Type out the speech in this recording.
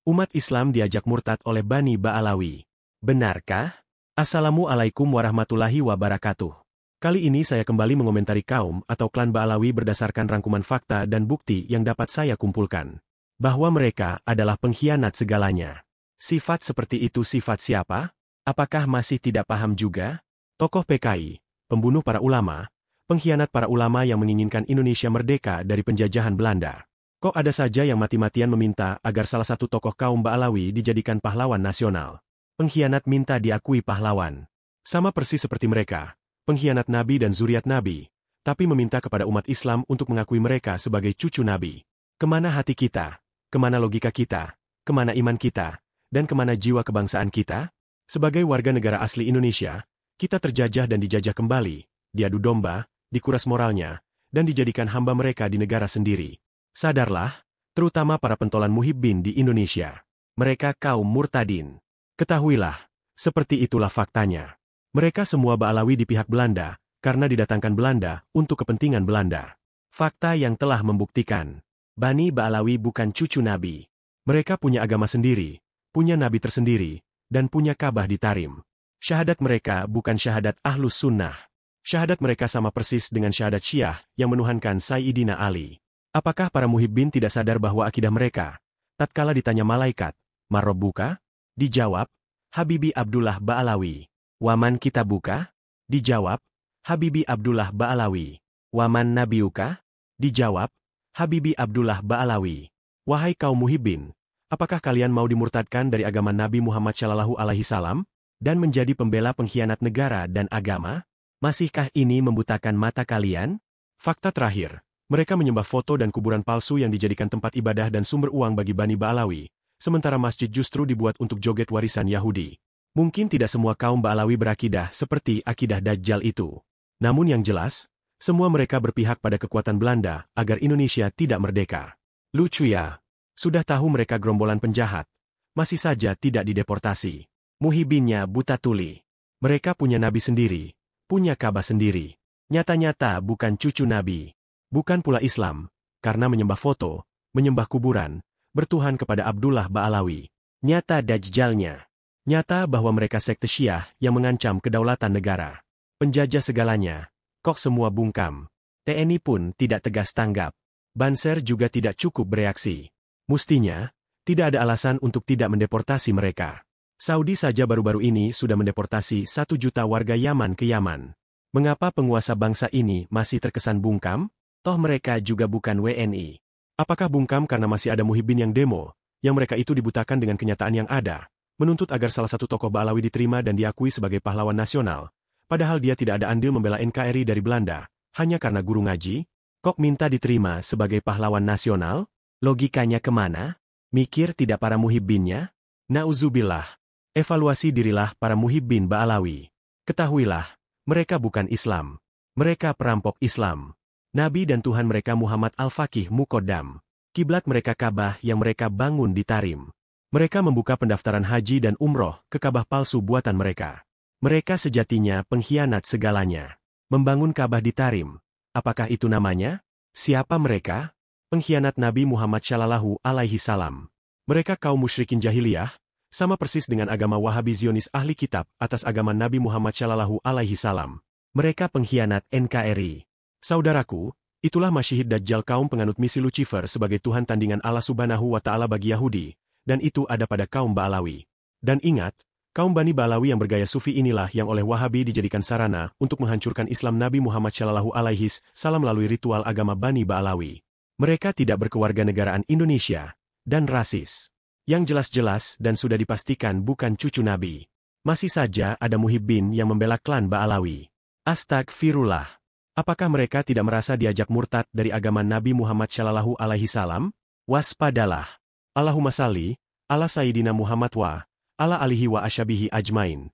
Umat Islam diajak murtad oleh Bani Ba'alawi. Benarkah? Assalamualaikum warahmatullahi wabarakatuh. Kali ini saya kembali mengomentari kaum atau klan Ba'alawi berdasarkan rangkuman fakta dan bukti yang dapat saya kumpulkan. Bahwa mereka adalah pengkhianat segalanya. Sifat seperti itu sifat siapa? Apakah masih tidak paham juga? Tokoh PKI, pembunuh para ulama, pengkhianat para ulama yang menginginkan Indonesia merdeka dari penjajahan Belanda. Kok ada saja yang mati-matian meminta agar salah satu tokoh kaum Ba'alawi dijadikan pahlawan nasional. Pengkhianat minta diakui pahlawan. Sama persis seperti mereka, pengkhianat Nabi dan zuriat Nabi, tapi meminta kepada umat Islam untuk mengakui mereka sebagai cucu Nabi. Kemana hati kita? Kemana logika kita? Kemana iman kita? Dan kemana jiwa kebangsaan kita? Sebagai warga negara asli Indonesia, kita terjajah dan dijajah kembali, diadu domba, dikuras moralnya, dan dijadikan hamba mereka di negara sendiri. Sadarlah, terutama para pentolan muhibbin di Indonesia. Mereka kaum murtadin. Ketahuilah, seperti itulah faktanya. Mereka semua Ba'alawi di pihak Belanda, karena didatangkan Belanda untuk kepentingan Belanda. Fakta yang telah membuktikan, Bani Ba'alawi bukan cucu Nabi. Mereka punya agama sendiri, punya Nabi tersendiri, dan punya Ka'bah di Tarim. Syahadat mereka bukan syahadat Ahlus Sunnah. Syahadat mereka sama persis dengan syahadat Syiah yang menuhankan Sayyidina Ali. Apakah para muhibbin tidak sadar bahwa akidah mereka? Tatkala ditanya malaikat, "Marobbuka?" Dijawab, "Habibi Abdullah Ba'alawi." "Waman kitabuka?" Dijawab, "Habibi Abdullah Ba'alawi." "Waman nabiuka?" Dijawab, "Habibi Abdullah Ba'alawi." Wahai kaum muhibbin, apakah kalian mau dimurtadkan dari agama Nabi Muhammad SAW dan menjadi pembela pengkhianat negara dan agama? Masihkah ini membutakan mata kalian? Fakta terakhir, mereka menyembah foto dan kuburan palsu yang dijadikan tempat ibadah dan sumber uang bagi Bani Ba'alawi, sementara masjid justru dibuat untuk joget warisan Yahudi. Mungkin tidak semua kaum Ba'alawi berakidah seperti akidah Dajjal itu. Namun yang jelas, semua mereka berpihak pada kekuatan Belanda agar Indonesia tidak merdeka. Lucu ya, sudah tahu mereka gerombolan penjahat, masih saja tidak dideportasi. Muhibbinnya buta tuli. Mereka punya Nabi sendiri, punya Ka'bah sendiri. Nyata-nyata bukan cucu Nabi. Bukan pula Islam, karena menyembah foto, menyembah kuburan, bertuhan kepada Abdullah Ba'alawi. Nyata Dajjalnya. Nyata bahwa mereka sekte Syiah yang mengancam kedaulatan negara. Penjajah segalanya, kok semua bungkam. TNI pun tidak tegas tanggap. Banser juga tidak cukup bereaksi. Mustinya, tidak ada alasan untuk tidak mendeportasi mereka. Saudi saja baru-baru ini sudah mendeportasi 1 juta warga Yaman ke Yaman. Mengapa penguasa bangsa ini masih terkesan bungkam? Toh mereka juga bukan WNI. Apakah bungkam karena masih ada muhibbin yang demo, yang mereka itu dibutakan dengan kenyataan yang ada, menuntut agar salah satu tokoh Ba'alawi diterima dan diakui sebagai pahlawan nasional, padahal dia tidak ada andil membela NKRI dari Belanda, hanya karena guru ngaji? Kok minta diterima sebagai pahlawan nasional? Logikanya kemana? Mikir tidak para muhibbinnya? Nauzubillah. Evaluasi dirilah para muhibbin Ba'alawi. Ketahuilah, mereka bukan Islam. Mereka perampok Islam. Nabi dan Tuhan mereka Muhammad Al-Faqih Muqaddam. Kiblat mereka Ka'bah yang mereka bangun di Tarim. Mereka membuka pendaftaran haji dan umroh ke Ka'bah palsu buatan mereka. Mereka sejatinya pengkhianat segalanya. Membangun Ka'bah di Tarim. Apakah itu namanya? Siapa mereka? Pengkhianat Nabi Muhammad SAW. Mereka kaum musyrikin jahiliyah, sama persis dengan agama Wahabi Zionis ahli kitab atas agama Nabi Muhammad SAW. Mereka pengkhianat NKRI. Saudaraku, itulah masyihid Dajjal kaum penganut misi Lucifer sebagai Tuhan tandingan Allah Subhanahu wa Ta'ala bagi Yahudi, dan itu ada pada kaum Ba'alawi. Dan ingat, kaum Bani Ba'alawi yang bergaya sufi inilah yang oleh Wahabi dijadikan sarana untuk menghancurkan Islam Nabi Muhammad SAW melalui ritual agama Bani Ba'alawi. Mereka tidak berkewarganegaraan Indonesia, dan rasis. Yang jelas-jelas dan sudah dipastikan bukan cucu Nabi. Masih saja ada muhibbin yang membela klan Ba'alawi. Astagfirullah. Apakah mereka tidak merasa diajak murtad dari agama Nabi Muhammad SAW? Waspadalah. Allahumma salli, ala Sayyidina Muhammad wa, ala alihi wa ashabihi ajmain.